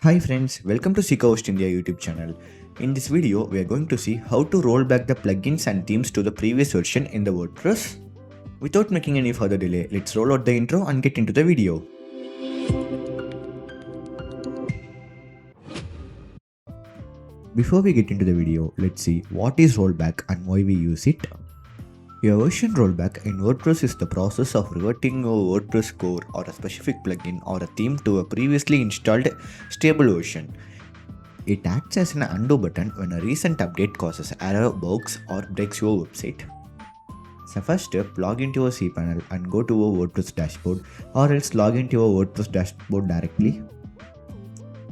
Hi friends, welcome to SeekaHost India YouTube channel. In this video, we are going to see how to roll back the plugins and themes to the previous version in the WordPress. Without making any further delay, let's roll out the intro and get into the video. Before we get into the video, let's see what is rollback and why we use it. A version rollback in WordPress is the process of reverting a WordPress core or a specific plugin or a theme to a previously installed stable version. It acts as an undo button when a recent update causes error, bugs, or breaks your website. So first step, log into your cPanel and go to your WordPress dashboard, or else log into your WordPress dashboard directly.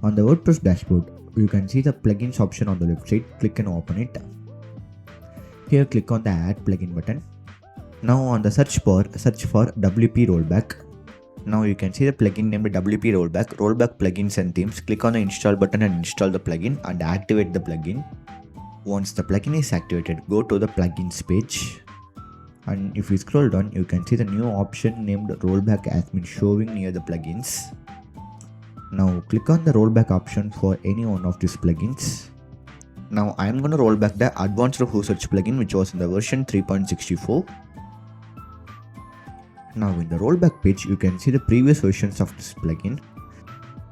On the WordPress dashboard, you can see the plugins option on the left side. Click and open it. Here click on the add plugin button. Now on the search bar, search for WP Rollback. Now you can see the plugin named WP Rollback plugins and themes. Click on the install button and install the plugin and activate the plugin. Once the plugin is activated, go to the plugins page. And if you scroll down, you can see the new option named Rollback has been showing near the plugins. Now click on the rollback option for any one of these plugins. Now I am going to roll back the advanced search plugin which was in the version 3.64. Now in the rollback page, you can see the previous versions of this plugin.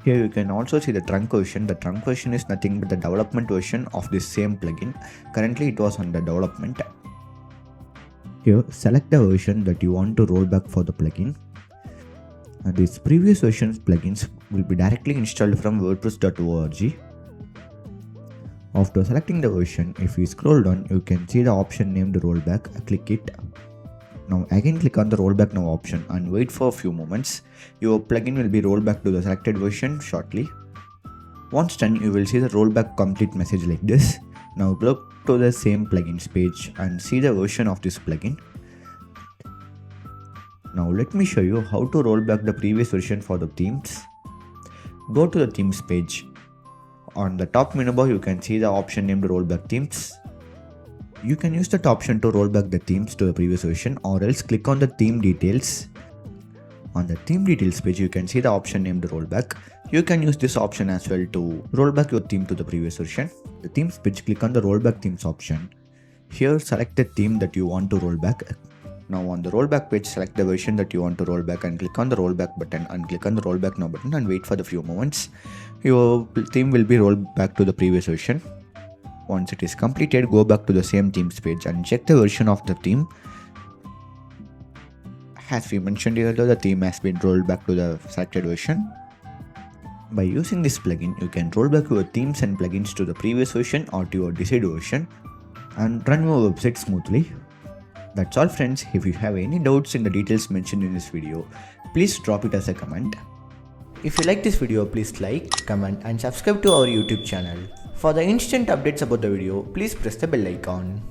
Here you can also see the trunk version. The trunk version is nothing but the development version of this same plugin. Currently it was under development. Here select the version that you want to roll back for the plugin. And these previous versions plugins will be directly installed from WordPress.org. After selecting the version, if you scroll down, you can see the option named rollback. Click it. Now again click on the rollback now option and wait for a few moments. Your plugin will be rolled back to the selected version shortly. Once done, you will see the rollback complete message like this. Now go to the same plugins page and see the version of this plugin. Now let me show you how to roll back the previous version for the themes. Go to the themes page. On the top menu bar, you can see the option named rollback themes. You can use that option to roll back the themes to the previous version, or else click on the theme details. On the theme details page, you can see the option named rollback. You can use this option as well to roll back your theme to the previous version. The themes page, click on the rollback themes option. Here select the theme that you want to roll back. Now on the rollback page, select the version that you want to roll back and click on the rollback button and click on the rollback now button and wait for the few moments. Your theme will be rolled back to the previous version. Once it is completed, go back to the same themes page and check the version of the theme. As we mentioned earlier, the theme has been rolled back to the selected version. By using this plugin, you can roll back your themes and plugins to the previous version or to your desired version and run your website smoothly. That's all friends. If you have any doubts in the details mentioned in this video, please drop it as a comment. If you like this video, please like, comment and subscribe to our YouTube channel. For the instant updates about the video, please press the bell icon.